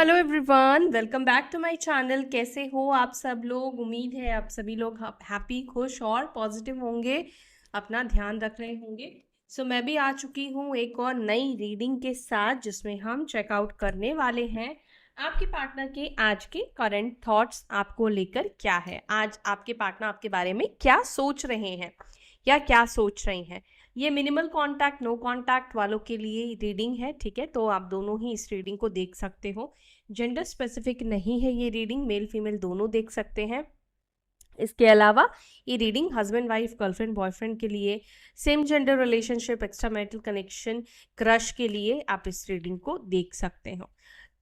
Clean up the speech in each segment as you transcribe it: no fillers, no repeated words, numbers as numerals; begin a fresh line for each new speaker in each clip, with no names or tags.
Hello everyone, welcome back to my channel. कैसे हो आप सब लोग? उम्मीद है आप सभी लोग हैप्पी, खुश और पॉजिटिव होंगे, अपना ध्यान रख रहे होंगे। मैं भी आ चुकी हूँ एक और नई रीडिंग के साथ, जिसमें हम चेकआउट करने वाले हैं आपके पार्टनर के आज के करंट थॉट्स आपको लेकर क्या है। आज आपके पार्टनर आपके बारे में क्या सोच रहे हैं या क्या सोच रही हैं। ये मिनिमल कांटेक्ट, नो कांटेक्ट वालों के लिए रीडिंग है, ठीक है। तो आप दोनों ही इस रीडिंग को देख सकते हो। जेंडर स्पेसिफिक नहीं है ये रीडिंग, मेल फीमेल दोनों देख सकते हैं। इसके अलावा ये reading husband wife, girlfriend boyfriend के लिए, same gender relationship, extra marital connection, crush के लिए आप इस रीडिंग को देख सकते हो।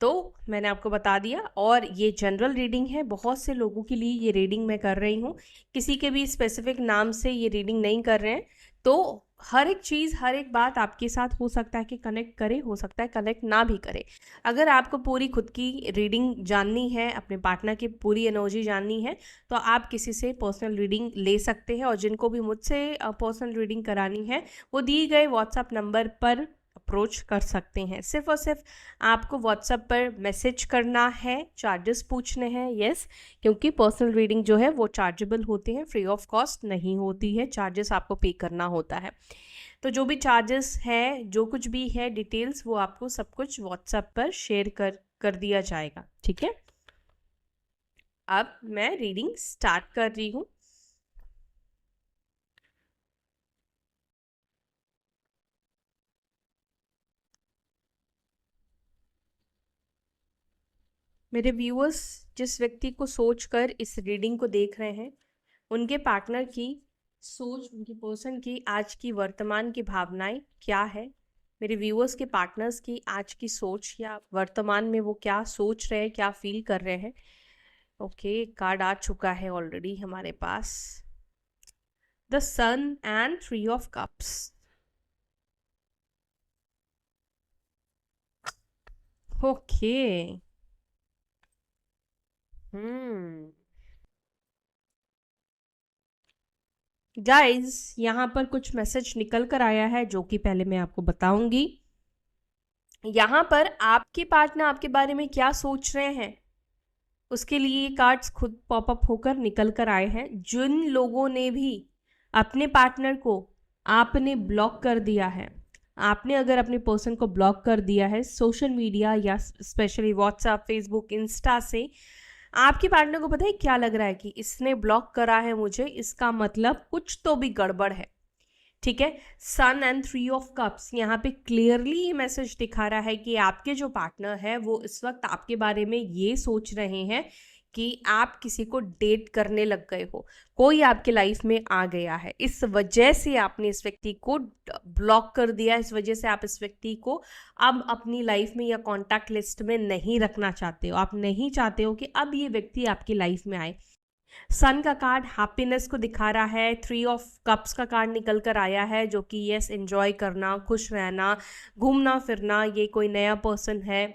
तो मैंने आपको बता दिया, और ये जनरल रीडिंग है, बहुत से लोगों के लिए ये रीडिंग मैं कर रही हूँ। किसी के भी स्पेसिफिक नाम से ये रीडिंग नहीं कर रहे हैं। तो हर एक चीज़, हर एक बात आपके साथ हो सकता है कि कनेक्ट करे, हो सकता है कनेक्ट ना भी करे। अगर आपको पूरी खुद की रीडिंग जाननी है, अपने पार्टनर की पूरी एनर्जी जाननी है, तो आप किसी से पर्सनल रीडिंग ले सकते हैं। और जिनको भी मुझसे पर्सनल रीडिंग करानी है, वो दिए गए व्हाट्सएप नंबर पर अप्रोच कर सकते हैं। सिर्फ और सिर्फ आपको व्हाट्सएप पर मैसेज करना है, चार्जेस पूछने हैं, यस, क्योंकि पर्सनल रीडिंग जो है वो चार्जेबल होते हैं, फ्री ऑफ कॉस्ट नहीं होती है, चार्जेस आपको पे करना होता है। तो जो भी चार्जेस है, जो कुछ भी है डिटेल्स, वो आपको सब कुछ व्हाट्सएप पर शेयर कर दिया जाएगा, ठीक है। अब मैं रीडिंग स्टार्ट कर रही हूँ। मेरे व्यूअर्स जिस व्यक्ति को सोचकर इस रीडिंग को देख रहे हैं, उनके पार्टनर की सोच, उनकी पर्सन की आज की वर्तमान की भावनाएं क्या है। मेरे व्यूअर्स के पार्टनर्स की आज की सोच या वर्तमान में वो क्या सोच रहे हैं, क्या फील कर रहे हैं। ओके, कार्ड आ चुका है ऑलरेडी हमारे पास, the sun and 3 of cups. Okay, guys, यहाँ पर कुछ मैसेज निकल कर आया है जो कि पहले मैं आपको बताऊंगी। यहाँ पर आपके पार्टनर आपके बारे में क्या सोच रहे हैं, उसके लिए ये कार्ड्स खुद पॉपअप होकर निकल कर आए हैं। जिन लोगों ने भी अपने पार्टनर को आपने ब्लॉक कर दिया है, आपने अगर अपने पर्सन को ब्लॉक कर दिया है सोशल मीडिया या स्पेशली व्हाट्सएप, फेसबुक, इंस्टा से, आपके पार्टनर को पता है क्या लग रहा है कि इसने ब्लॉक करा है मुझे, इसका मतलब कुछ तो भी गड़बड़ है, ठीक है। सन एंड 3 ऑफ कप्स यहाँ पे क्लियरली ये मैसेज दिखा रहा है कि आपके जो पार्टनर है वो इस वक्त आपके बारे में ये सोच रहे हैं कि आप किसी को डेट करने लग गए हो, कोई आपके लाइफ में आ गया है, इस वजह से आपने इस व्यक्ति को ब्लॉक कर दिया, इस वजह से आप इस व्यक्ति को अब अपनी लाइफ में या कॉन्टैक्ट लिस्ट में नहीं रखना चाहते हो। आप नहीं चाहते हो कि अब ये व्यक्ति आपकी लाइफ में आए। सन का कार्ड हैप्पीनेस को दिखा रहा है, 3 ऑफ कप्स का कार्ड निकल कर आया है जो कि यस, एंजॉय करना, खुश रहना, घूमना फिरना, ये कोई नया पर्सन है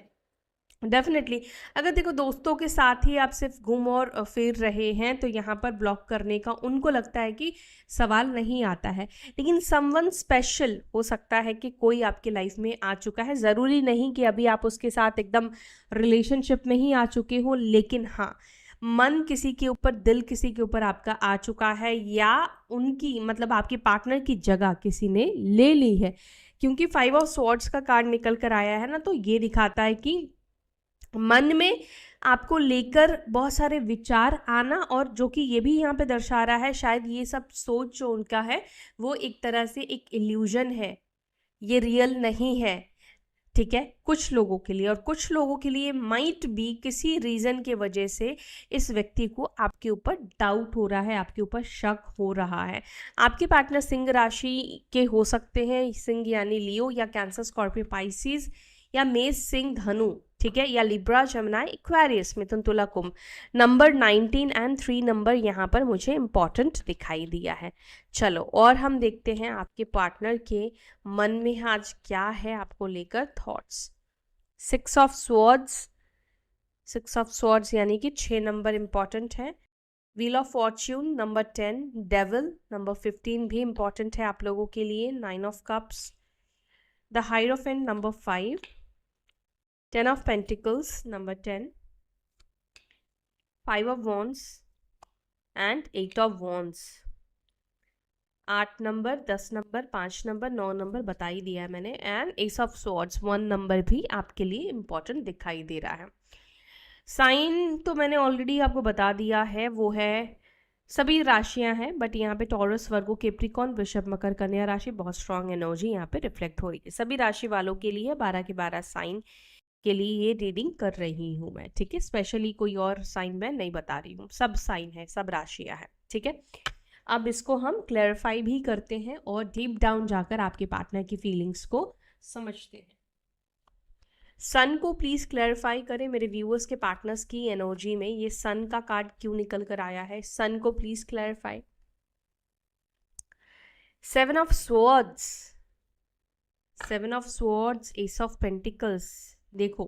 डेफिनेटली। अगर देखो दोस्तों के साथ ही आप सिर्फ घूम और फिर रहे हैं, तो यहाँ पर ब्लॉक करने का उनको लगता है कि सवाल नहीं आता है। लेकिन समवन स्पेशल हो सकता है कि कोई आपके लाइफ में आ चुका है, ज़रूरी नहीं कि अभी आप उसके साथ एकदम रिलेशनशिप में ही आ चुके हो, लेकिन हाँ, मन किसी के ऊपर, दिल किसी के ऊपर आपका आ चुका है, या उनकी मतलब आपके पार्टनर की जगह किसी ने ले ली है। क्योंकि 5 ऑफ स्वॉर्ड्स का कार्ड निकल कर आया है ना, तो ये दिखाता है कि मन में आपको लेकर बहुत सारे विचार आना, और जो कि ये भी यहाँ पे दर्शा रहा है, शायद ये सब सोच जो उनका है वो एक तरह से एक इल्यूजन है, ये रियल नहीं है, ठीक है, कुछ लोगों के लिए। और कुछ लोगों के लिए माइट बी किसी रीजन के वजह से इस व्यक्ति को आपके ऊपर डाउट हो रहा है, आपके ऊपर शक हो रहा है। आपके पार्टनर सिंह राशि के हो सकते हैं, सिंह यानी लियो या कैंसर, स्कॉर्पियो, पाइसिस, या मेष, सिंह, धनु, ठीक है, या लिब्रा, जमनाई, इक्वेरियस, मिथुन, तुला, कुंभ। नंबर 19 एंड 3 नंबर यहाँ पर मुझे इंपॉर्टेंट दिखाई दिया है। चलो और हम देखते हैं आपके पार्टनर के मन में आज क्या है आपको लेकर thoughts. 6 of swords, 6 of swords यानी कि 6 नंबर इंपॉर्टेंट है। Wheel of fortune number 10, devil number 15 भी इंपॉर्टेंट है आप लोगों के लिए। 9 of cups, the hierophant number 5, 10 of Pentacles, number 10, 5 of Wands and 8 of Wands. 8 number, 10 number, 5 number, 9 number बता ही दिया है मैंने, and S of swords 1 number भी आपके लिए इम्पोर्टेंट दिखाई दे रहा है. साइन तो मैंने ऑलरेडी आपको बता दिया है, वो है सभी राशियां हैं, बट यहाँ पे टॉरस, वर्गो, कैप्रिकॉर्न, वृषभ, मकर, कन्या राशि, बहुत स्ट्रांग एनर्जी यहाँ पे रिफ्लेक्ट हो रही है. सभी राशि वालों के लिए 12 के 12 साइन के लिए ये रीडिंग कर रही हूँ मैं, ठीक है. स्पेशली कोई और साइन मैं नहीं बता रही हूँ, सब साइन है, सब राशियां हैं, ठीक है. अब इसको हम क्लैरिफाई भी करते हैं और डीप डाउन जाकर आपके पार्टनर की फीलिंग्स को समझते हैं. सन को प्लीज क्लैरिफाई करें मेरे व्यूअर्स के पार्टनर्स की एनर्जी में. ये सन का कार्ड क्यों निकल कर आया है, सन को please clarify. 7 of swords, 7 of swords, S of pentacles. देखो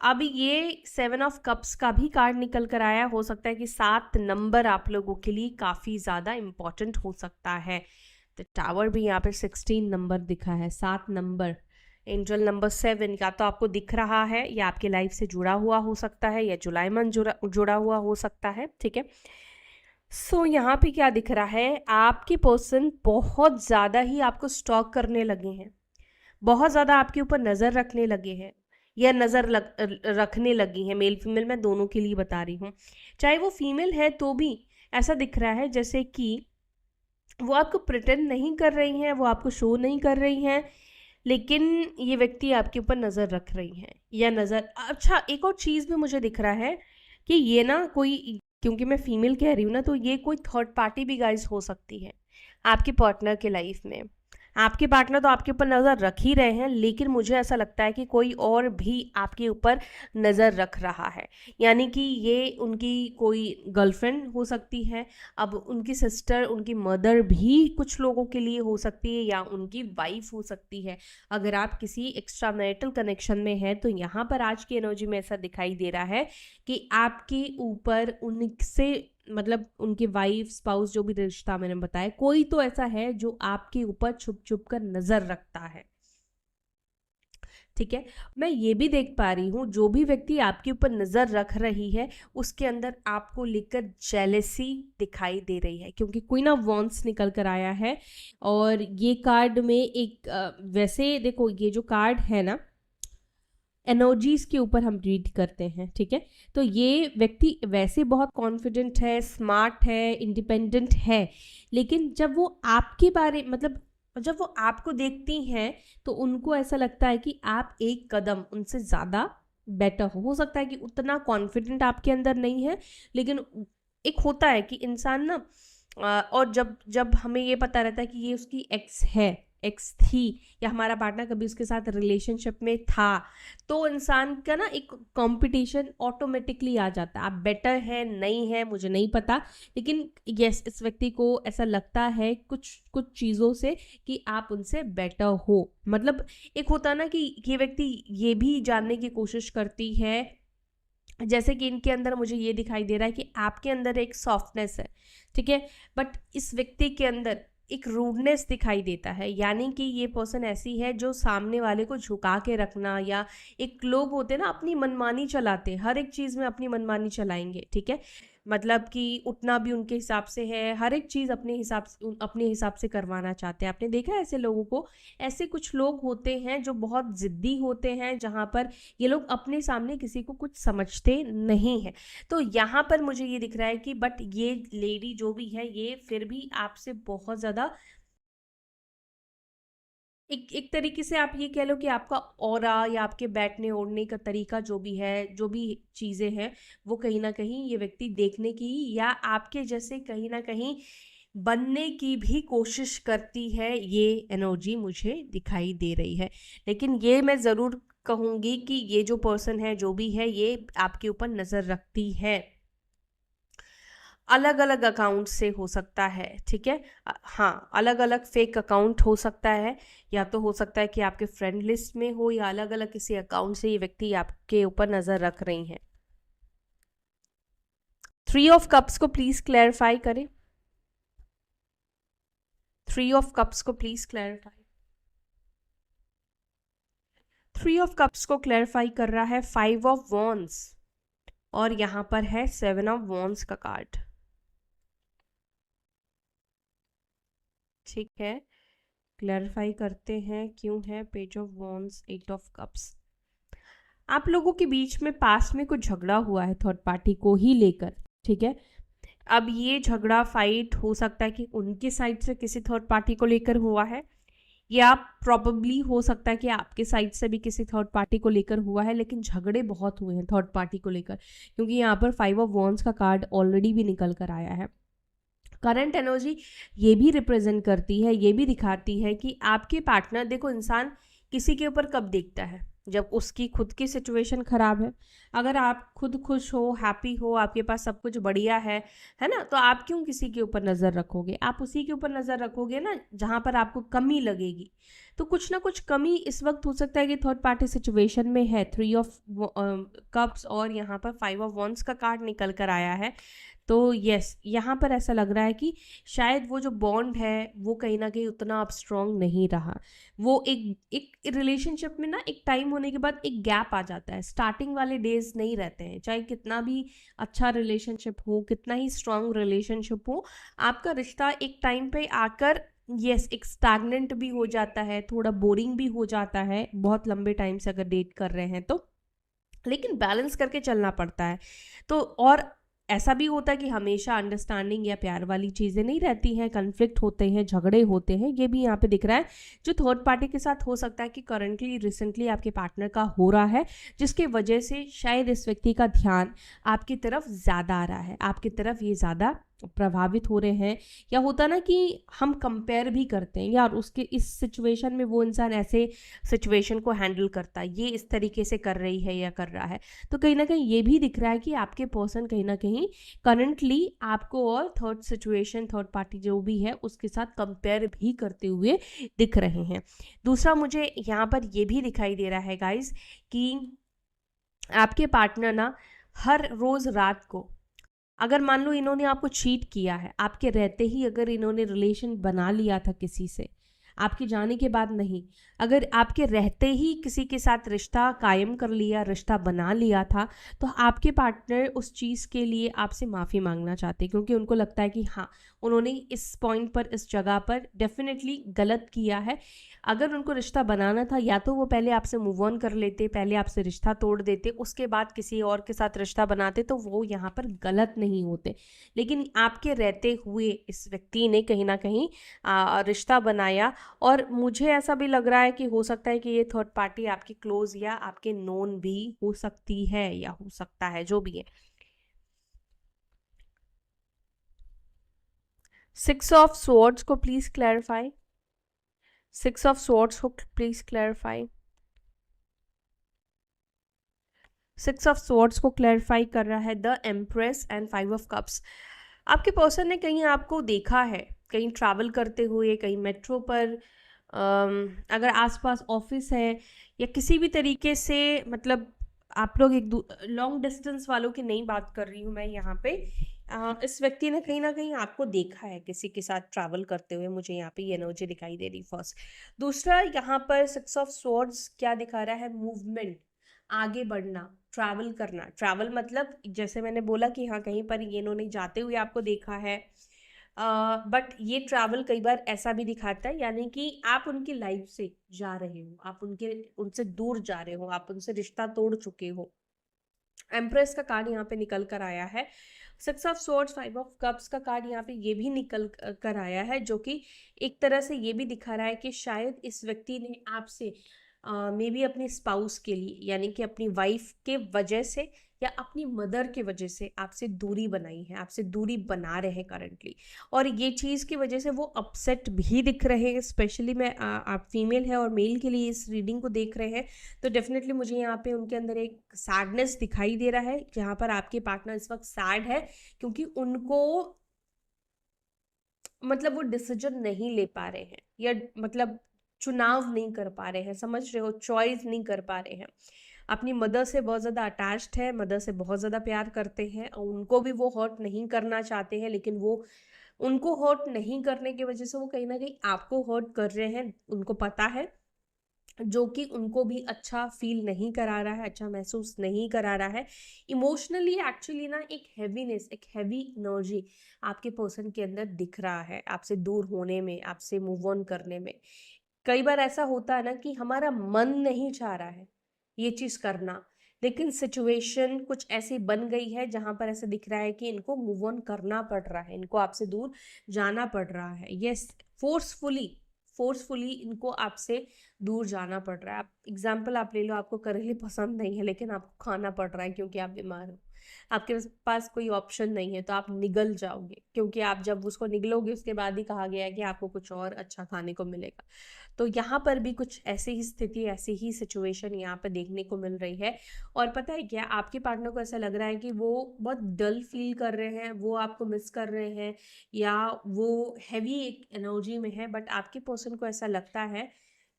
अब ये 7 ऑफ कप्स का भी कार्ड निकल कर आया. हो सकता है कि 7 नंबर आप लोगों के लिए काफ़ी ज़्यादा इम्पॉर्टेंट हो सकता है. द टावर भी यहाँ पे 16 नंबर दिखा है, 7 नंबर. एंजल नंबर 7 या तो आपको दिख रहा है या आपके लाइफ से जुड़ा हुआ हो सकता है या जुलाई मंथ जुड़ा हुआ हो सकता है, ठीक है. सो यहाँ पे क्या दिख रहा है, आपके पर्सन बहुत ज़्यादा ही आपको स्टॉक करने लगे हैं, बहुत ज़्यादा आपके ऊपर नज़र रखने लगे हैं या रखने लगी हैं. मेल फीमेल मैं दोनों के लिए बता रही हूँ. चाहे वो फीमेल है तो भी ऐसा दिख रहा है जैसे कि वो आपको प्रिटेंड नहीं कर रही हैं, वो आपको शो नहीं कर रही हैं, लेकिन ये व्यक्ति आपके ऊपर नज़र रख रही हैं या नज़र. अच्छा, एक और चीज़ भी मुझे दिख रहा है कि ये ना कोई, क्योंकि मैं फीमेल कह रही हूँ ना, तो ये कोई थर्ड पार्टी भी गाइस हो सकती है आपके पार्टनर के लाइफ में. आपके पार्टनर तो आपके ऊपर नज़र रख ही रहे हैं, लेकिन मुझे ऐसा लगता है कि कोई और भी आपके ऊपर नज़र रख रहा है. यानी कि ये उनकी कोई गर्लफ्रेंड हो सकती है, अब उनकी सिस्टर, उनकी मदर भी कुछ लोगों के लिए हो सकती है, या उनकी वाइफ हो सकती है. अगर आप किसी एक्स्ट्रा मैरिटल कनेक्शन में हैं तो यहाँ पर आज की एनर्जी में ऐसा दिखाई दे रहा है कि आपके ऊपर उनसे, मतलब उनके वाइफ, स्पाउस, जो भी रिश्ता मैंने बताया, कोई तो ऐसा है जो आपके ऊपर छुप छुप कर नजर रखता है, ठीक है. मैं ये भी देख पा रही हूँ जो भी व्यक्ति आपके ऊपर नजर रख रही है उसके अंदर आपको लेकर जेलेसी दिखाई दे रही है, क्योंकि क्वीन ऑफ वॉन्ड्स निकल कर आया है. और ये कार्ड में एक वैसे देखो, ये जो कार्ड है ना, एनर्जीज के ऊपर हम रीड करते हैं, ठीक है. तो ये व्यक्ति वैसे बहुत कॉन्फिडेंट है, स्मार्ट है, इंडिपेंडेंट है, लेकिन जब वो आपके बारे, मतलब जब वो आपको देखती हैं तो उनको ऐसा लगता है कि आप एक कदम उनसे ज़्यादा बेटर हो सकता है कि उतना कॉन्फिडेंट आपके अंदर नहीं है, लेकिन एक होता है कि इंसान ना, और जब जब हमें ये पता रहता है कि ये उसकी एक्स है, एक्स थी, या हमारा पार्टनर कभी उसके साथ रिलेशनशिप में था, तो इंसान का ना एक कंपटीशन ऑटोमेटिकली आ जाता है. आप बेटर है नहीं है मुझे नहीं पता, लेकिन यस, इस व्यक्ति को ऐसा लगता है कुछ कुछ चीज़ों से कि आप उनसे बेटर हो. मतलब एक होता है ना कि ये व्यक्ति ये भी जानने की कोशिश करती है, जैसे कि इनके अंदर मुझे ये दिखाई दे रहा है कि आपके अंदर एक सॉफ्टनेस है, ठीक है, बट इस व्यक्ति के अंदर एक रूडनेस दिखाई देता है. यानी कि ये पर्सन ऐसी है जो सामने वाले को झुका के रखना, या एक लोग होते हैं ना अपनी मनमानी चलाते, हर एक चीज़ में अपनी मनमानी चलाएंगे, ठीक है. मतलब कि उठना भी उनके हिसाब से है, हर एक चीज़ अपने हिसाब से करवाना चाहते हैं. आपने देखा है ऐसे लोगों को. ऐसे कुछ लोग होते हैं जो बहुत ज़िद्दी होते हैं, जहाँ पर ये लोग अपने सामने किसी को कुछ समझते नहीं हैं. तो यहाँ पर मुझे ये दिख रहा है कि बट ये लेडी जो भी है, ये फिर भी आपसे बहुत ज़्यादा, एक तरीके से आप ये कह लो कि आपका ऑरा या आपके बैठने ओढ़ने का तरीका जो भी है, जो भी चीज़ें हैं, वो कहीं ना कहीं ये व्यक्ति देखने की या आपके जैसे कहीं ना कहीं बनने की भी कोशिश करती है. ये एनर्जी मुझे दिखाई दे रही है. लेकिन ये मैं ज़रूर कहूँगी कि ये जो पर्सन है, जो भी है, ये आपके ऊपर नज़र रखती है. अलग अलग अकाउंट से हो सकता है, ठीक है. हाँ, अलग अलग फेक अकाउंट हो सकता है, या तो हो सकता है कि आपके फ्रेंड लिस्ट में हो, या अलग अलग किसी अकाउंट से ये व्यक्ति आपके ऊपर नज़र रख रही हैं. 3 ऑफ कप्स को प्लीज क्लैरिफाई करें. 3 ऑफ कप्स को please clarify. Three of cups को क्लैरिफाई कर रहा है 5 ऑफ वॉन्स, और यहाँ पर है 7 ऑफ वॉन्स का कार्ड। ठीक है, क्लैरिफाई करते हैं क्यों है page of wands 8 of cups. आप लोगों के बीच में पास में कुछ झगड़ा हुआ है थर्ड पार्टी को ही लेकर। ठीक है, अब ये झगड़ा फाइट हो सकता है कि उनके साइड से किसी थर्ड पार्टी को लेकर हुआ है, या प्रॉबली हो सकता है कि आपके साइड से भी किसी थर्ड पार्टी को लेकर हुआ है, लेकिन झगड़े बहुत हुए हैं थर्ड पार्टी को लेकर, क्योंकि यहाँ पर 5 ऑफ वॉन्स का कार्ड ऑलरेडी भी निकल कर आया है। करंट एनर्जी ये भी रिप्रेजेंट करती है, ये भी दिखाती है कि आपके पार्टनर, देखो इंसान किसी के ऊपर कब देखता है, जब उसकी खुद की सिचुएशन खराब है। अगर आप खुद खुश हो, हैप्पी हो, आपके पास सब कुछ बढ़िया है ना, तो आप क्यों किसी के ऊपर नज़र रखोगे? आप उसी के ऊपर नज़र रखोगे ना जहाँ पर आपको कमी लगेगी। तो कुछ ना कुछ कमी इस वक्त हो सकता है कि थर्ड पार्टी सिचुएशन में है। 3 ऑफ कप्स और यहाँ पर 5 ऑफ वॉन्स का कार्ड निकल कर आया है। तो यस, यहाँ पर ऐसा लग रहा है कि शायद वो जो बॉन्ड है वो कहीं ना कहीं उतना अब स्ट्रॉन्ग नहीं रहा। वो एक रिलेशनशिप में ना एक टाइम होने के बाद एक गैप आ जाता है, स्टार्टिंग वाले डेज नहीं रहते हैं, चाहे कितना भी अच्छा रिलेशनशिप हो, कितना ही स्ट्रॉन्ग रिलेशनशिप हो, आपका रिश्ता एक टाइम पे आकर यस एक स्टैग्नेंट भी हो जाता है, थोड़ा बोरिंग भी हो जाता है बहुत लंबे टाइम से अगर डेट कर रहे हैं तो। लेकिन बैलेंस करके चलना पड़ता है। तो और ऐसा भी होता है कि हमेशा अंडरस्टैंडिंग या प्यार वाली चीज़ें नहीं रहती हैं, कन्फ्लिक्ट होते हैं, झगड़े होते हैं, ये भी यहाँ पे दिख रहा है जो थर्ड पार्टी के साथ हो सकता है कि करंटली रिसेंटली आपके पार्टनर का हो रहा है, जिसके वजह से शायद इस व्यक्ति का ध्यान आपकी तरफ ज़्यादा आ रहा है, आपकी तरफ ये ज़्यादा प्रभावित हो रहे हैं। या होता ना कि हम कंपेयर भी करते हैं, यार उसके इस सिचुएशन में वो इंसान ऐसे सिचुएशन को हैंडल करता है, ये इस तरीके से कर रही है या कर रहा है। तो कहीं ना कहीं ये भी दिख रहा है कि आपके पर्सन कहीं ना कहीं करंटली आपको और थर्ड सिचुएशन, थर्ड पार्टी जो भी है उसके साथ कंपेयर भी करते हुए दिख रहे हैं। दूसरा मुझे यहाँ पर ये भी दिखाई दे रहा है गाइज कि आपके पार्टनर ना हर रोज़ रात को, अगर मान लो इन्होंने आपको चीट किया है, आपके रहते ही अगर इन्होंने रिलेशन बना लिया था किसी से, आपके जाने के बाद नहीं, अगर आपके रहते ही किसी के साथ रिश्ता कायम कर लिया, रिश्ता बना लिया था, तो आपके पार्टनर उस चीज़ के लिए आपसे माफ़ी मांगना चाहते हैं, क्योंकि उनको लगता है कि हाँ उन्होंने इस पॉइंट पर, इस जगह पर डेफिनेटली गलत किया है। अगर उनको रिश्ता बनाना था या तो वो पहले आपसे मूव ऑन कर लेते, पहले आपसे रिश्ता तोड़ देते, उसके बाद किसी और के साथ रिश्ता बनाते, तो वो यहाँ पर गलत नहीं होते। लेकिन आपके रहते हुए इस व्यक्ति ने कहीं ना कहीं रिश्ता बनाया, और मुझे ऐसा भी लग रहा है कि हो सकता है कि ये थर्ड पार्टी आपकी क्लोज या आपके नोन भी हो सकती है, या हो सकता है जो भी है। 6 ऑफ स्वॉर्ड्स को प्लीज क्लैरिफाई, 6 ऑफ स्वॉर्ड्स को प्लीज क्लैरिफाई, 6 ऑफ स्वॉर्ड्स को क्लैरिफाई कर रहा है the empress and 5 of cups. आपके पर्सन ने कहीं आपको देखा है, कहीं ट्रैवल करते हुए, कहीं मेट्रो पर, अगर आसपास ऑफिस है या किसी भी तरीके से, मतलब आप लोग एक लॉन्ग डिस्टेंस वालों की नहीं बात कर रही हूँ मैं यहाँ पे, इस व्यक्ति ने कहीं ना कहीं आपको देखा है किसी के साथ ट्रैवल करते हुए, मुझे यहाँ पे ये एनर्जी दिखाई दे रही फर्स्ट। दूसरा यहाँ पर 6 ऑफ स्वॉर्ड्स क्या दिखा रहा है? मूवमेंट, आगे बढ़ना, ट्रैवल करना। ट्रैवल मतलब जैसे मैंने बोला कि हाँ कहीं पर ये इन्होंने जाते हुए आपको देखा है, बट ये ट्रैवल कई बार ऐसा भी दिखाता है, यानी कि आप उनकी लाइफ से जा रहे हो, आप उनसे दूर जा रहे हो, आप उनसे रिश्ता तोड़ चुके हो। एम्प्रेस का कार्ड यहाँ पे निकल कर आया है। 6 ऑफ स्वॉर्ड्स, 5 ऑफ कप्स का कार्ड यहाँ पे ये भी निकल कर आया है, जो कि एक तरह से ये भी दिखा रहा है कि शायद इस व्यक्ति ने आपसे मे बी अपने स्पाउस के लिए, यानी कि अपनी वाइफ के वजह से या अपनी मदर के वजह से आपसे दूरी बनाई है, आपसे दूरी बना रहे हैं करंटली, और ये चीज़ की वजह से वो अपसेट भी दिख रहे हैं। स्पेशली मैं आप फीमेल है और मेल के लिए इस रीडिंग को देख रहे हैं, तो डेफिनेटली मुझे यहाँ पे उनके अंदर एक सैडनेस दिखाई दे रहा है, जहाँ पर आपके पार्टनर इस वक्त सैड है, क्योंकि उनको मतलब वो डिसीजन नहीं ले पा रहे हैं, या मतलब चुनाव नहीं कर पा रहे हैं, समझ रहे हो, चॉइस नहीं कर पा रहे हैं। अपनी मदर से बहुत ज़्यादा अटैच्ड है, मदर से बहुत ज़्यादा प्यार करते हैं, और उनको भी वो हर्ट नहीं करना चाहते हैं, लेकिन वो उनको हर्ट नहीं करने की वजह से वो कहीं ना कहीं आपको हर्ट कर रहे हैं, उनको पता है। जो कि उनको भी अच्छा फील नहीं करा रहा है, अच्छा महसूस नहीं करा रहा है। इमोशनली एक्चुअली ना एक हैवीनेस, एक हैवी एनर्जी आपके पर्सन के अंदर दिख रहा है, आपसे दूर होने में, आपसे मूव ऑन करने में। कई बार ऐसा होता है ना कि हमारा मन नहीं चाह रहा है ये चीज़ करना, लेकिन सिचुएशन कुछ ऐसी बन गई है जहां पर ऐसा दिख रहा है कि इनको मूव ऑन करना पड़ रहा है, इनको आपसे दूर जाना पड़ रहा है। यस, फोर्सफुली फोर्सफुली इनको आपसे दूर जाना पड़ रहा है। आप एग्जाम्पल आप ले लो, आपको करेले पसंद नहीं है लेकिन आपको खाना पड़ रहा है क्योंकि आप बीमार हो, आपके पास कोई ऑप्शन नहीं है, तो आप निगल जाओगे, क्योंकि आप जब उसको निगलोगे उसके बाद ही कहा गया है कि आपको कुछ और अच्छा खाने को मिलेगा। तो यहाँ पर भी कुछ ऐसी ही स्थिति, ऐसी ही सिचुएशन यहाँ पर देखने को मिल रही है। और पता है क्या, आपके पार्टनर को ऐसा लग रहा है कि वो बहुत डल फील कर रहे हैं, वो आपको मिस कर रहे हैं, या वो हैवी एक एनर्जी में है। बट आपके पर्सन को ऐसा लगता है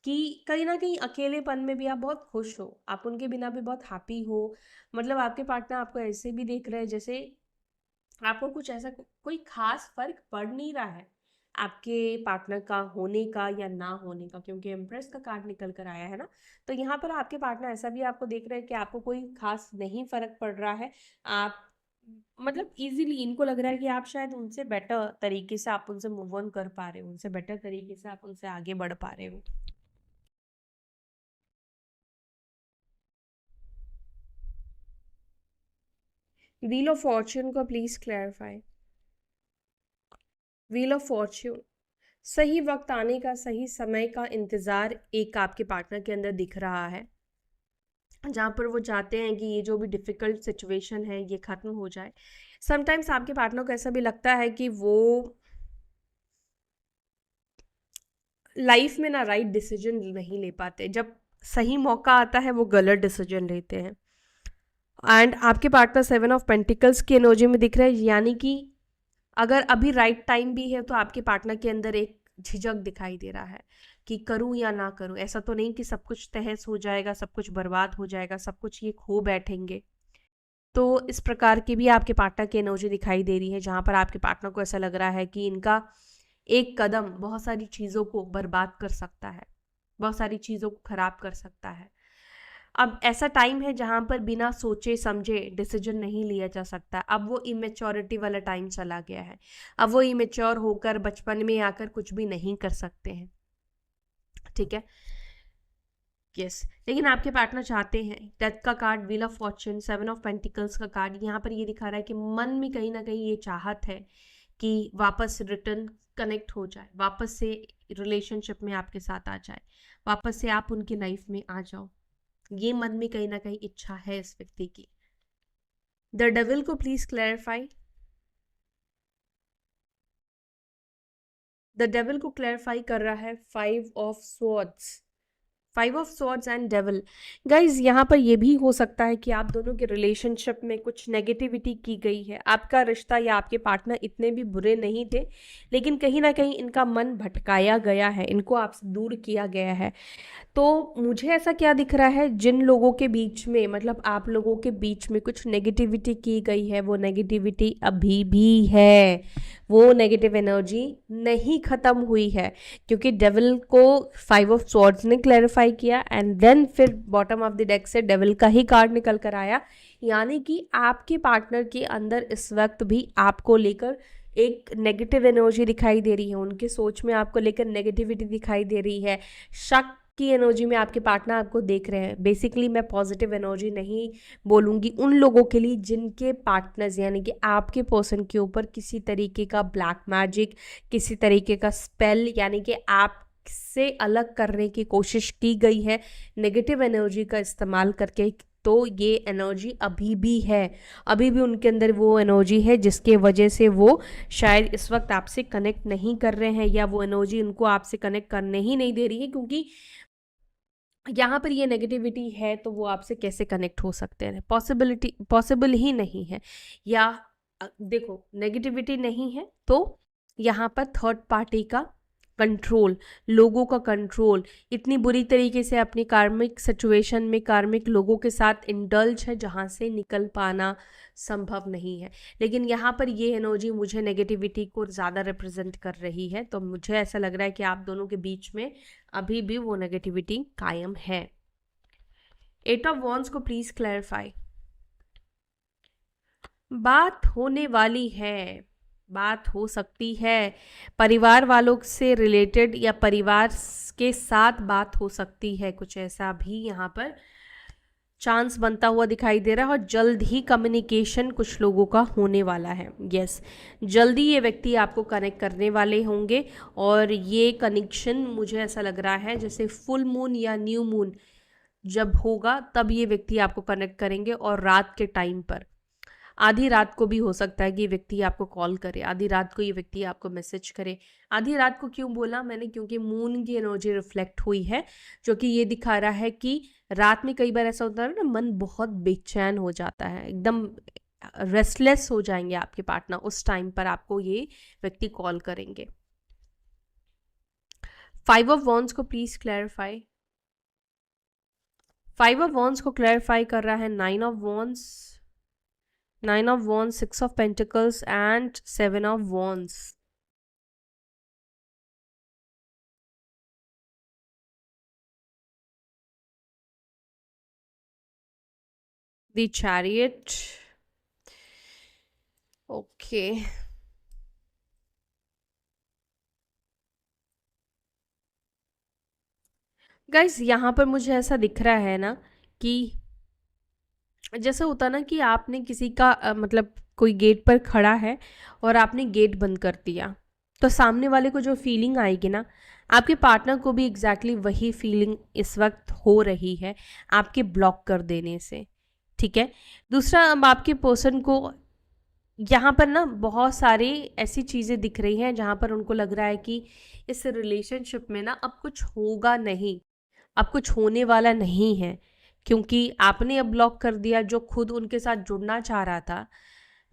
कि कहीं ना कहीं अकेलेपन में भी आप बहुत खुश हो, आप उनके बिना भी बहुत हैप्पी हो। मतलब आपके पार्टनर आपको ऐसे भी देख रहे हैं जैसे आपको कुछ ऐसा कोई खास फर्क पड़ नहीं रहा है आपके पार्टनर का होने का या ना होने का, क्योंकि एम्प्रेस का कार्ड निकल कर आया है ना। तो यहाँ पर आपके पार्टनर ऐसा भी आपको देख रहे हैं कि आपको कोई खास नहीं फर्क पड़ रहा है। आप मतलब इजीली इनको लग रहा है कि आप शायद उनसे बेटर तरीके से आप उनसे मूव ऑन कर पा रहे हो, उनसे बेटर तरीके से आप उनसे आगे बढ़ पा रहे हो। व्हील ऑफ फॉर्च्यून को please clarify. Wheel of Fortune, सही वक्त आने का, सही समय का इंतज़ार एक आपके पार्टनर के अंदर दिख रहा है, जहाँ पर वो चाहते हैं कि ये जो भी डिफ़िकल्ट सिचुएशन है ये ख़त्म हो जाए। समटाइम्स आपके पार्टनर को ऐसा भी लगता है कि वो लाइफ में ना राइट डिसीजन नहीं ले पाते, जब सही मौका आता है वो गलत डिसीजन लेते हैं। एंड आपके पार्टनर 7 ऑफ पेंटिकल्स की एनर्जी में दिख रहा है, यानी कि अगर अभी राइट टाइम भी है तो आपके पार्टनर के अंदर एक झिझक दिखाई दे रहा है कि करूं या ना करूं। ऐसा तो नहीं कि सब कुछ तहस हो जाएगा, सब कुछ बर्बाद हो जाएगा, सब कुछ ये खो बैठेंगे। तो इस प्रकार की भी आपके पार्टनर की एनर्जी दिखाई दे रही है, जहां पर आपके पार्टनर को ऐसा लग रहा है कि इनका एक कदम बहुत सारी चीज़ों को बर्बाद कर सकता है, बहुत सारी चीज़ों को खराब कर सकता है। अब ऐसा टाइम है जहाँ पर बिना सोचे समझे डिसीजन नहीं लिया जा सकता। अब वो इमेच्योरिटी वाला टाइम चला गया है, अब वो इमेच्योर होकर बचपन में आकर कुछ भी नहीं कर सकते हैं। ठीक है, यस। लेकिन आपके पार्टनर चाहते हैं, डेथ का card, wheel of Fortune, 7 of pentacles का कार्ड, यहाँ पर ये दिखा रहा है कि मन में कहीं ना कहीं ये चाहत है कि वापस रिटर्न कनेक्ट हो जाए, वापस से रिलेशनशिप में आपके साथ आ जाए, वापस से आप उनकी लाइफ में आ जाओ। ये मन में कहीं ना कहीं इच्छा है इस व्यक्ति की। द डेविल को प्लीज क्लैरिफाई। द डेविल को क्लैरिफाई कर रहा है 5 of swords, 5 of swords and devil. Guys यहाँ पर यह भी हो सकता है कि आप दोनों के रिलेशनशिप में कुछ नेगेटिविटी की गई है। आपका रिश्ता या आपके पार्टनर इतने भी बुरे नहीं थे, लेकिन कहीं ना कहीं इनका मन भटकाया गया है, इनको आपसे दूर किया गया है। तो मुझे ऐसा क्या दिख रहा है, जिन लोगों के बीच में, मतलब आप लोगों के बीच में कुछ नेगेटिविटी की गई है, वो नेगेटिविटी अभी भी है, वो नेगेटिव एनर्जी नहीं ख़त्म हुई है। क्योंकि डेविल को 5 ऑफ स्वॉर्ड्स ने क्लैरिफाई किया एंड देन फिर बॉटम ऑफ द डेक से डेविल का ही कार्ड निकल कर आया। यानी कि आपके पार्टनर के अंदर इस वक्त भी आपको लेकर एक नेगेटिव एनर्जी दिखाई दे रही है, उनके सोच में आपको लेकर नेगेटिविटी दिखाई दे रही है, शक की एनर्जी में आपके पार्टनर आपको देख रहे हैं। बेसिकली मैं पॉजिटिव एनर्जी नहीं बोलूँगी उन लोगों के लिए जिनके पार्टनर्स यानी कि आपके पर्सन के ऊपर किसी तरीके का ब्लैक मैजिक, किसी तरीके का स्पेल, यानी कि आप से अलग करने की कोशिश की गई है नेगेटिव एनर्जी का इस्तेमाल करके। तो ये एनर्जी अभी भी है, अभी भी उनके अंदर वो एनर्जी है जिसके वजह से वो शायद इस वक्त आपसे कनेक्ट नहीं कर रहे हैं, या वो एनर्जी उनको आपसे कनेक्ट करने ही नहीं दे रही है। क्योंकि यहाँ पर ये नेगेटिविटी है तो वो आपसे कैसे कनेक्ट हो सकते हैं, पॉसिबल ही नहीं है। या देखो, नेगेटिविटी नहीं है तो यहाँ पर थर्ड पार्टी का कंट्रोल, लोगों का कंट्रोल, इतनी बुरी तरीके से अपनी कार्मिक सिचुएशन में कार्मिक लोगों के साथ इंडल्ज है जहाँ से निकल पाना संभव नहीं है। लेकिन यहाँ पर ये एनर्जी मुझे नेगेटिविटी को ज़्यादा रिप्रेजेंट कर रही है, तो मुझे ऐसा लग रहा है कि आप दोनों के बीच में अभी भी वो नेगेटिविटी कायम है। 8 ऑफ वॉन्ड्स को प्लीज क्लैरिफाई। बात होने वाली है, बात हो सकती है, परिवार वालों से रिलेटेड या परिवार के साथ बात हो सकती है, कुछ ऐसा भी यहाँ पर चांस बनता हुआ दिखाई दे रहा है। और जल्द ही कम्युनिकेशन कुछ लोगों का होने वाला है। यस, जल्दी ये व्यक्ति आपको कनेक्ट करने वाले होंगे, और ये कनेक्शन मुझे ऐसा लग रहा है जैसे फुल मून या न्यू मून जब होगा तब ये व्यक्ति आपको कनेक्ट करेंगे, और रात के टाइम पर, आधी रात को भी हो सकता है कि ये व्यक्ति आपको कॉल करे, आधी रात को ये व्यक्ति आपको मैसेज करे। आधी रात को क्यों बोला मैंने, क्योंकि मून की एनर्जी रिफ्लेक्ट हुई है, जो कि ये दिखा रहा है कि रात में कई बार ऐसा होता है ना, मन बहुत बेचैन हो जाता है, एकदम रेस्टलेस हो जाएंगे आपके पार्टनर, उस टाइम पर आपको ये व्यक्ति कॉल करेंगे। 5 ऑफ वॉन्ड्स को प्लीज क्लैरिफाई। 5 ऑफ वॉन्ड्स को क्लैरिफाई कर रहा है 9 of wands, 9 of Wands, 6 of Pentacles and 7 of Wands. The Chariot. Okay. Guys, यहाँ पर मुझे ऐसा दिख रहा है ना कि जैसे होता ना कि आपने किसी का मतलब कोई गेट पर खड़ा है और आपने गेट बंद कर दिया, तो सामने वाले को जो फीलिंग आएगी ना, आपके पार्टनर को भी एग्जैक्टली वही फीलिंग इस वक्त हो रही है आपके ब्लॉक कर देने से। ठीक है। दूसरा, अब आपके पर्सन को यहाँ पर ना बहुत सारी ऐसी चीज़ें दिख रही हैं जहाँ पर उनको लग रहा है कि इस रिलेशनशिप में ना अब कुछ होगा नहीं, अब कुछ होने वाला नहीं है, क्योंकि आपने अब ब्लॉक कर दिया। जो खुद उनके साथ जुड़ना चाह रहा था,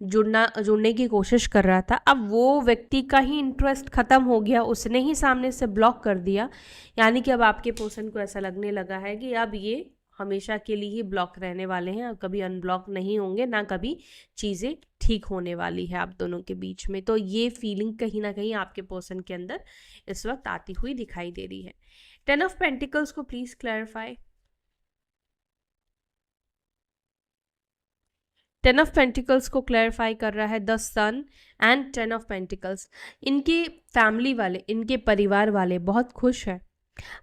जुड़ने की कोशिश कर रहा था, अब वो व्यक्ति का ही इंटरेस्ट ख़त्म हो गया, उसने ही सामने से ब्लॉक कर दिया। यानी कि अब आपके पर्सन को ऐसा लगने लगा है कि अब ये हमेशा के लिए ही ब्लॉक रहने वाले हैं, अब कभी अनब्लॉक नहीं होंगे, ना कभी चीज़ें ठीक होने वाली है आप दोनों के बीच में। तो ये फीलिंग कहीं ना कहीं आपके पर्सन के अंदर इस वक्त आती हुई दिखाई दे रही है। 10 ऑफ पेंटिकल्स को प्लीज क्लैरिफाई। 10 ऑफ पेंटिकल्स को क्लैरिफाई कर रहा है the sun and 10 of pentacles. इनके फैमिली वाले, इनके परिवार वाले बहुत खुश हैं।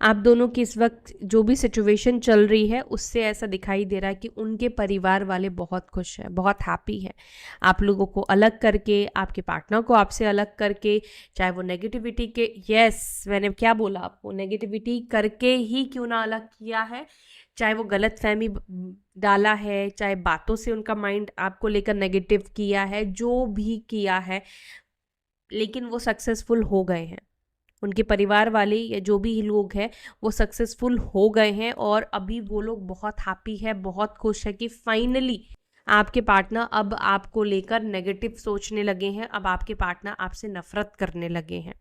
आप दोनों की इस वक्त जो भी सिचुएशन चल रही है उससे ऐसा दिखाई दे रहा है कि उनके परिवार वाले बहुत खुश हैं, बहुत हैप्पी हैं। आप लोगों को अलग करके, आपके पार्टनर को आपसे अलग करके, चाहे वो नेगेटिविटी के, यस मैंने क्या बोला आपको, नेगेटिविटी करके ही क्यों ना अलग किया है, चाहे वो गलत फहमी डाला है, चाहे बातों से उनका माइंड आपको लेकर नेगेटिव किया है, जो भी किया है, लेकिन वो सक्सेसफुल हो गए हैं। उनके परिवार वाले या जो भी लोग हैं वो सक्सेसफुल हो गए हैं, और अभी वो लोग बहुत हैप्पी है, बहुत खुश है कि फाइनली आपके पार्टनर अब आपको लेकर नेगेटिव सोचने लगे हैं, अब आपके पार्टनर आपसे नफरत करने लगे हैं,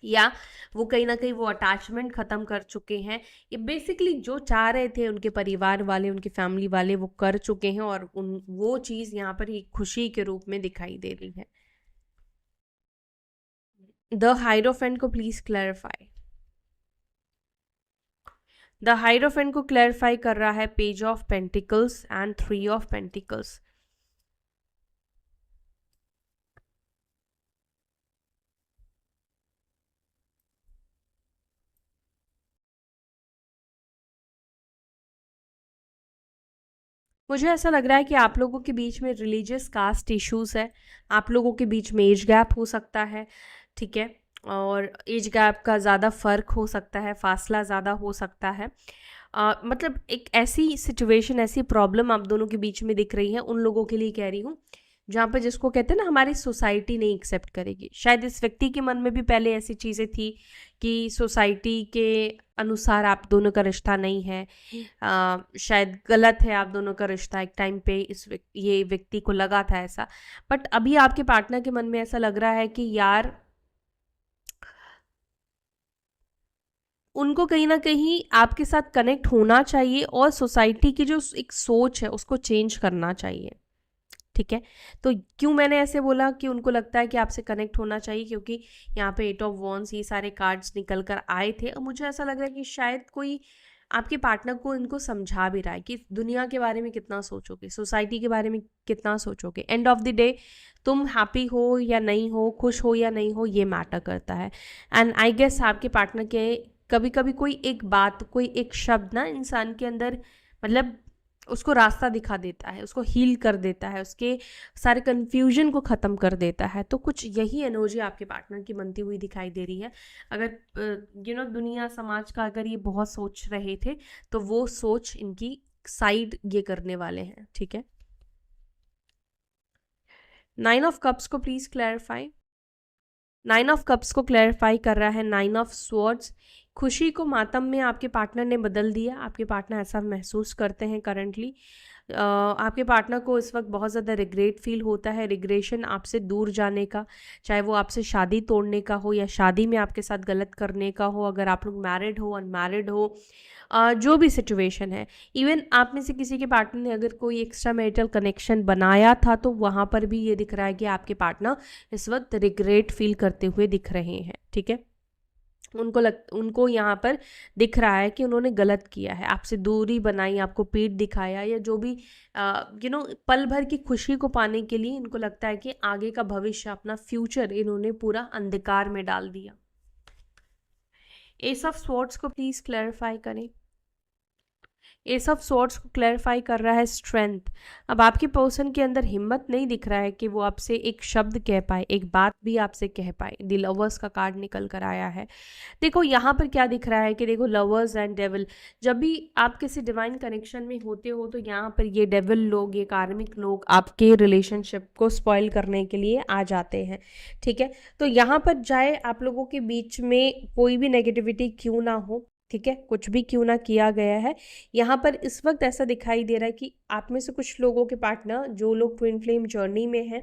या वो कहीं ना कहीं वो अटैचमेंट ख़त्म कर चुके हैं। ये बेसिकली जो चाह रहे थे उनके परिवार वाले, उनके फैमिली वाले, वो कर चुके हैं, और वो चीज़ यहाँ पर एक खुशी के रूप में दिखाई दे रही है। द हाइरोफेंट को प्लीज क्लैरिफाई। द हाइरोफेंट को क्लैरिफाई कर रहा है page of pentacles and 3 of pentacles. मुझे ऐसा लग रहा है कि आप लोगों के बीच में रिलीजियस कास्ट इश्यूज है, आप लोगों के बीच में एज गैप हो सकता है। ठीक है, और एज गैप का ज़्यादा फ़र्क हो सकता है, फासला ज़्यादा हो सकता है। मतलब एक ऐसी सिचुएशन, ऐसी प्रॉब्लम आप दोनों के बीच में दिख रही है, उन लोगों के लिए कह रही हूँ जहाँ पर जिसको कहते हैं ना हमारी सोसाइटी नहीं एक्सेप्ट करेगी। शायद इस व्यक्ति के मन में भी पहले ऐसी चीज़ें थी कि सोसाइटी के अनुसार आप दोनों का रिश्ता नहीं है, शायद गलत है आप दोनों का रिश्ता, एक टाइम पे ये व्यक्ति को लगा था ऐसा। बट अभी आपके पार्टनर के मन में ऐसा लग रहा है कि यार उनको कहीं ना कहीं आपके साथ कनेक्ट होना चाहिए, और सोसाइटी की जो एक सोच है उसको चेंज करना चाहिए। ठीक है। तो क्यों मैंने ऐसे बोला कि उनको लगता है कि आपसे कनेक्ट होना चाहिए, क्योंकि यहाँ पे 8 ऑफ वॉन्ड्स ये सारे कार्ड्स निकल कर आए थे और मुझे ऐसा लग रहा है कि शायद कोई आपके पार्टनर को इनको समझा भी रहा है कि दुनिया के बारे में कितना सोचोगे, सोसाइटी के बारे में कितना सोचोगे। एंड ऑफ द डे तुम हैप्पी हो या नहीं हो, खुश हो या नहीं हो, ये मैटर करता है। एंड आई गेस आपके पार्टनर के कभी कभी कोई एक बात, कोई एक शब्द ना इंसान के अंदर मतलब उसको रास्ता दिखा देता है, उसको हील कर देता है, उसके सारे कन्फ्यूजन को ख़त्म कर देता है। तो कुछ यही एनर्जी आपके पार्टनर की बनती हुई दिखाई दे रही है। अगर दुनिया समाज का अगर ये बहुत सोच रहे थे तो वो सोच इनकी साइड ये करने वाले हैं, ठीक है। 9 ऑफ कप्स को प्लीज क्लैरिफाई। 9 ऑफ कप्स को क्लैरिफाई कर रहा है 9 ऑफ स्वॉर्ड्स। खुशी को मातम में आपके पार्टनर ने बदल दिया। आपके पार्टनर ऐसा महसूस करते हैं करंटली। आपके पार्टनर को इस वक्त बहुत ज़्यादा रिग्रेट फील होता है, रिग्रेशन आपसे दूर जाने का, चाहे वो आपसे शादी तोड़ने का हो या शादी में आपके साथ गलत करने का हो, अगर आप लोग मैरिड हो, अनमैरिड हो, जो भी सिचुएशन है। इवन आप में से किसी के पार्टनर ने अगर कोई एक्स्ट्रा मैरिटल कनेक्शन बनाया था तो वहाँ पर भी ये दिख रहा है कि आपके पार्टनर इस वक्त रिग्रेट फील करते हुए दिख रहे हैं, ठीक है। उनको यहाँ पर दिख रहा है कि उन्होंने गलत किया है, आपसे दूरी बनाई, आपको पीठ दिखाया, या जो भी पल भर की खुशी को पाने के लिए इनको लगता है कि आगे का भविष्य, अपना फ्यूचर इन्होंने पूरा अंधकार में डाल दिया। एस ऑफ स्वॉर्ड्स को प्लीज क्लैरिफाई करें। एस ऑफ स्वॉर्ड्स को क्लैरिफाई कर रहा है स्ट्रेंथ। अब आपके पर्सन के अंदर हिम्मत नहीं दिख रहा है कि वो आपसे एक शब्द कह पाए, एक बात भी आपसे कह पाए। द लवर्स का कार्ड निकल कर आया है। देखो यहाँ पर क्या दिख रहा है कि देखो लवर्स एंड डेविल, जब भी आप किसी डिवाइन कनेक्शन में होते हो तो यहाँ पर ये डेविल लोग, ये कार्मिक लोग आपके रिलेशनशिप को स्पॉइल करने के लिए आ जाते हैं, ठीक है। तो यहाँ पर चाहे आप लोगों के बीच में कोई भी नेगेटिविटी क्यों ना हो, ठीक है, कुछ भी क्यों ना किया गया है, यहाँ पर इस वक्त ऐसा दिखाई दे रहा है कि आप में से कुछ लोगों के पार्टनर, जो लोग ट्विन फ्लेम जर्नी में हैं,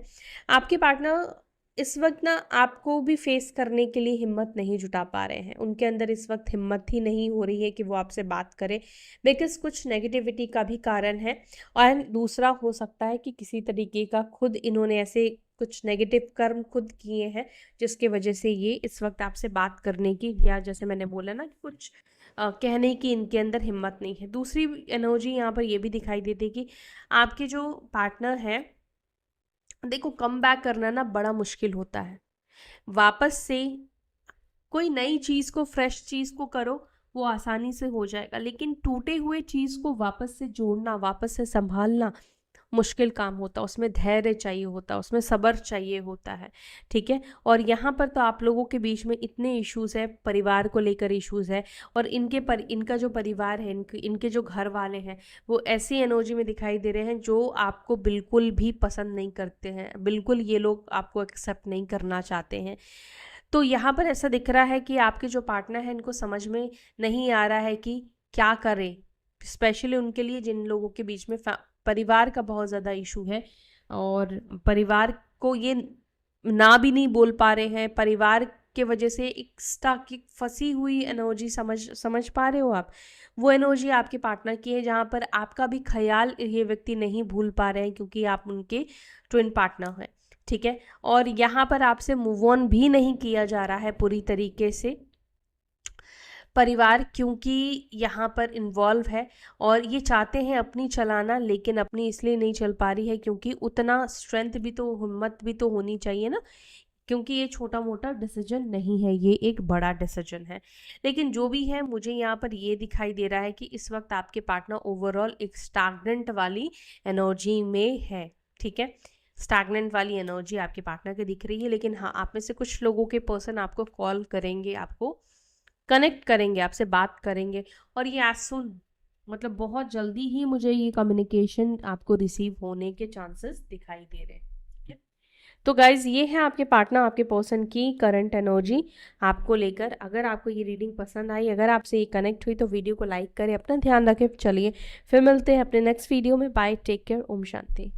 आपके पार्टनर इस वक्त ना आपको भी फेस करने के लिए हिम्मत नहीं जुटा पा रहे हैं। उनके अंदर इस वक्त हिम्मत ही नहीं हो रही है कि वो आपसे बात करें, बिकॉज कुछ नेगेटिविटी का भी कारण है। और दूसरा हो सकता है कि किसी तरीके का खुद इन्होंने ऐसे कुछ नेगेटिव कर्म खुद किए हैं जिसके वजह से ये इस वक्त आपसे बात करने की, या जैसे मैंने बोला ना कि कुछ कहने की इनके अंदर हिम्मत नहीं है। दूसरी एनर्जी यहाँ पर ये भी दिखाई देती है कि आपके जो पार्टनर है, देखो कम बैक करना ना बड़ा मुश्किल होता है। वापस से कोई नई चीज़ को, फ्रेश चीज़ को करो, वो आसानी से हो जाएगा, लेकिन टूटे हुए चीज़ को वापस से जोड़ना, वापस से संभालना मुश्किल काम होता है। उसमें धैर्य चाहिए होता है, उसमें सब्र चाहिए होता है, ठीक है। और यहाँ पर तो आप लोगों के बीच में इतने इश्यूज़ है, परिवार को लेकर इश्यूज़ है, और इनका जो परिवार है, इनके जो घर वाले हैं, वो ऐसी एनर्जी में दिखाई दे रहे हैं जो आपको बिल्कुल भी पसंद नहीं करते हैं, बिल्कुल ये लोग आपको एक्सेप्ट नहीं करना चाहते हैं। तो यहाँ पर ऐसा दिख रहा है कि आपके जो पार्टनर हैं, इनको समझ में नहीं आ रहा है कि क्या करें, स्पेशली उनके लिए जिन लोगों के बीच में परिवार का बहुत ज़्यादा इशू है, और परिवार को ये ना भी नहीं बोल पा रहे हैं। परिवार के वजह से एक स्टक, एक फंसी हुई एनर्जी समझ पा रहे हो आप, वो एनर्जी आपके पार्टनर की है, जहाँ पर आपका भी ख्याल ये व्यक्ति नहीं भूल पा रहे हैं, क्योंकि आप उनके ट्विन पार्टनर हैं, ठीक है। और यहाँ पर आपसे मूव ऑन भी नहीं किया जा रहा है पूरी तरीके से, परिवार क्योंकि यहाँ पर इन्वॉल्व है, और ये चाहते हैं अपनी चलाना, लेकिन अपनी इसलिए नहीं चल पा रही है क्योंकि उतना स्ट्रेंथ भी तो, हिम्मत भी तो होनी चाहिए ना, क्योंकि ये छोटा मोटा डिसीजन नहीं है, ये एक बड़ा डिसीजन है। लेकिन जो भी है, मुझे यहाँ पर ये दिखाई दे रहा है कि इस वक्त आपके पार्टनर ओवरऑल एक स्टैग्नेंट वाली एनर्जी में है, ठीक है। स्टैग्नेंट वाली एनर्जी आपके पार्टनर की दिख रही है। लेकिन हाँ, आप में से कुछ लोगों के पर्सन आपको कॉल करेंगे, आपको कनेक्ट करेंगे, आपसे बात करेंगे, और ये एज सुन, मतलब बहुत जल्दी ही मुझे ये कम्युनिकेशन आपको रिसीव होने के चांसेस दिखाई दे रहे हैं। तो गाइज, ये है आपके पार्टनर, आपके पर्सन की करंट एनर्जी आपको लेकर। अगर आपको ये रीडिंग पसंद आई, अगर आपसे ये कनेक्ट हुई, तो वीडियो को लाइक करें, अपना ध्यान रखें। चलिए फिर मिलते हैं अपने नेक्स्ट वीडियो में। Bye, take care, Om Shanti.